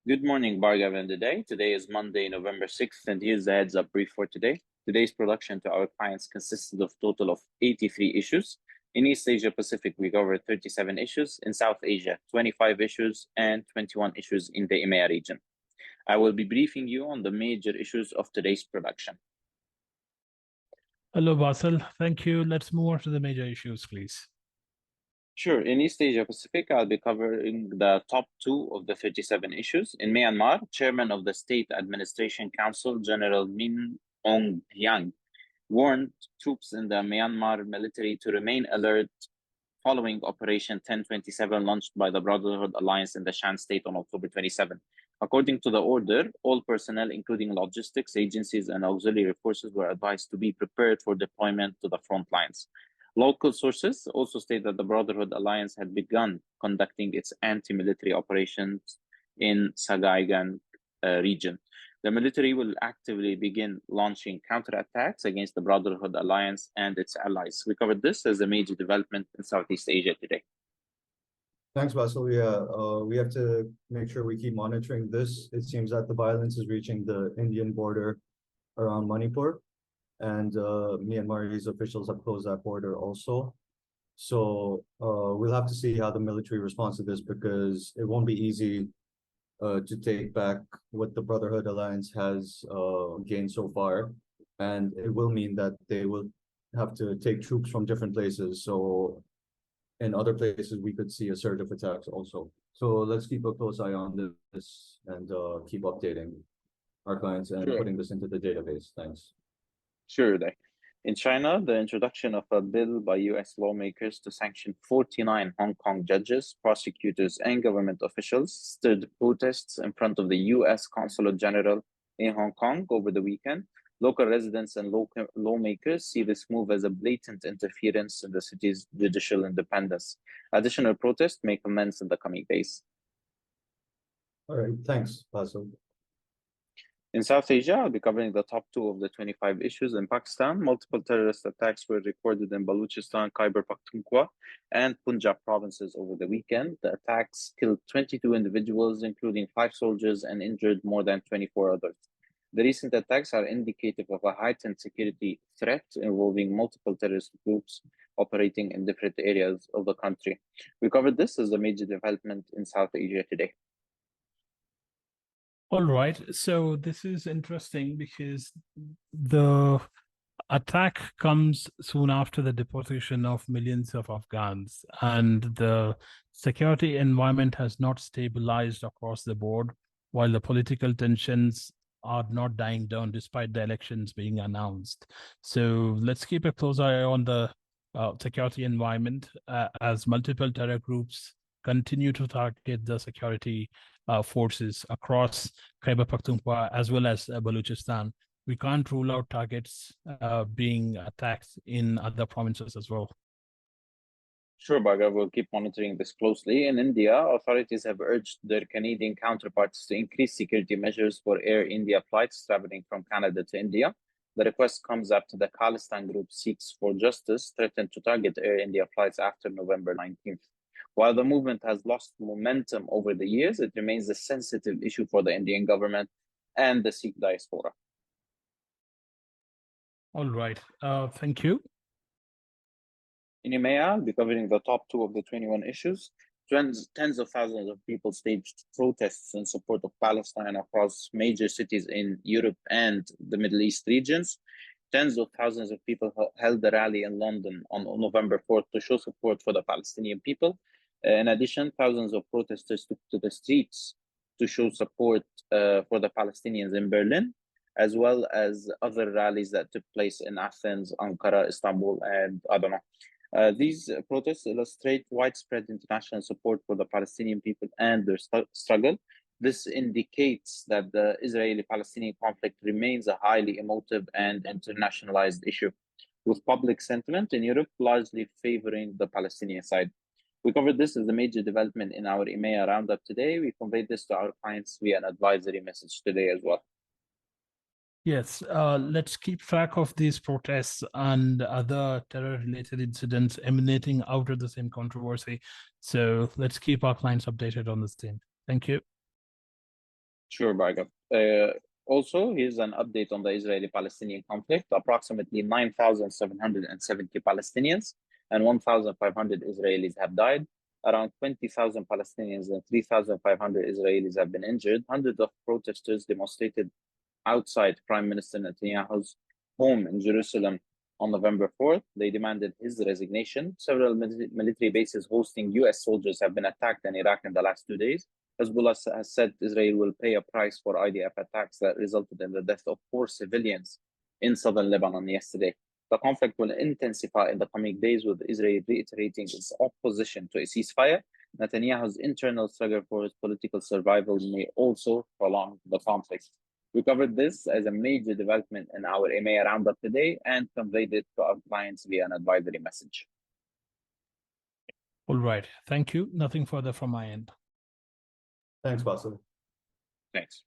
Good morning, Bhargav and Uday. Today is Monday, November 6th, and here's the heads up brief for today. Today's production to our clients consisted of a total of 83 issues. In East Asia Pacific, we covered 37 issues. In South Asia, 25 issues and 21 issues in the EMEA region. I will be briefing you on the major issues of today's production. Hello, Bassel. Thank you. Let's move on to the major issues, please. Sure. In East Asia Pacific, I'll be covering the top two of the 37 issues. In Myanmar, Chairman of the State Administration Council, General Min Aung Hlaing, warned troops in the Myanmar military to remain alert following Operation 1027 launched by the Brotherhood Alliance in the Shan State on October 27. According to the order, all personnel, including logistics agencies and auxiliary forces, were advised to be prepared for deployment to the front lines. Local sources also state that the Brotherhood Alliance had begun conducting its anti-military operations in Sagaing region. The military will actively begin launching counterattacks against the Brotherhood Alliance and its allies. We covered this as a major development in Southeast Asia today. Thanks, Bassel. Yeah, we have to make sure we keep monitoring this. It seems that the violence is reaching the Indian border around Manipur, and Myanmarese officials have closed that border also. So we'll have to see how the military responds to this, because it won't be easy to take back what the Brotherhood Alliance has gained so far. And it will mean that they will have to take troops from different places. So in other places, we could see a surge of attacks also. So let's keep a close eye on this and keep updating our clients and putting this into the database. Thanks. Sure, Uday. In China, the introduction of a bill by US lawmakers to sanction 49 Hong Kong judges, prosecutors, and government officials stirred protests in front of the US Consulate General in Hong Kong over the weekend. Local residents and local lawmakers see this move as a blatant interference in the city's judicial independence. Additional protests may commence in the coming days. All right, thanks, Bassel. In South Asia, I'll be covering the top two of the 25 issues. In Pakistan, multiple terrorist attacks were recorded in Balochistan, Khyber Pakhtunkhwa, and Punjab provinces over the weekend. The attacks killed 22 individuals, including 5 soldiers, and injured more than 24 others. The recent attacks are indicative of a heightened security threat involving multiple terrorist groups operating in different areas of the country. We covered this as a major development in South Asia today. All right. So this is interesting because the attack comes soon after the deportation of millions of Afghans, and the security environment has not stabilized across the board, while the political tensions are not dying down despite the elections being announced. So let's keep a close eye on the security environment as multiple terror groups continue to target the security forces across Khyber Pakhtunkhwa as well as Balochistan. We can't rule out targets being attacked in other provinces as well. Sure, Bhargav, we'll keep monitoring this closely. In India, authorities have urged their Canadian counterparts to increase security measures for Air India flights traveling from Canada to India. The request comes after the Khalistan group Seeks for Justice threatened to target Air India flights after November 19th. While the movement has lost momentum over the years, it remains a sensitive issue for the Indian government and the Sikh diaspora. All right. Thank you. In EMEA, I'll be covering the top two of the 21 issues. Tens of thousands of people staged protests in support of Palestine across major cities in Europe and the Middle East regions. Tens of thousands of people held a rally in London on November 4th to show support for the Palestinian people. In addition, thousands of protesters took to the streets to show support for the Palestinians in Berlin, as well as other rallies that took place in Athens, Ankara, Istanbul, and Adana. These protests illustrate widespread international support for the Palestinian people and their struggle. This indicates that the Israeli-Palestinian conflict remains a highly emotive and internationalized issue, with public sentiment in Europe largely favoring the Palestinian side. We covered this as a major development in our EMEA roundup today. We conveyed this to our clients via an advisory message today as well. Yes, let's keep track of these protests and other terror-related incidents emanating out of the same controversy. So let's keep our clients updated on this thing. Thank you. Sure, Bhargav. Also, here's an update on the Israeli-Palestinian conflict. Approximately 9,770 Palestinians and 1,500 Israelis have died. Around 20,000 Palestinians and 3,500 Israelis have been injured. Hundreds of protesters demonstrated outside Prime Minister Netanyahu's home in Jerusalem on November 4th. They demanded his resignation. Several military bases hosting US soldiers have been attacked in Iraq in the last 2 days. Hezbollah has said Israel will pay a price for IDF attacks that resulted in the death of 4 civilians in southern Lebanon yesterday. The conflict will intensify in the coming days, with Israel reiterating its opposition to a ceasefire. Netanyahu's internal struggle for his political survival may also prolong the conflict. We covered this as a major development in our EMEA roundup today and conveyed it to our clients via an advisory message. All right. Thank you. Nothing further from my end. Thanks, Bassel. Thanks.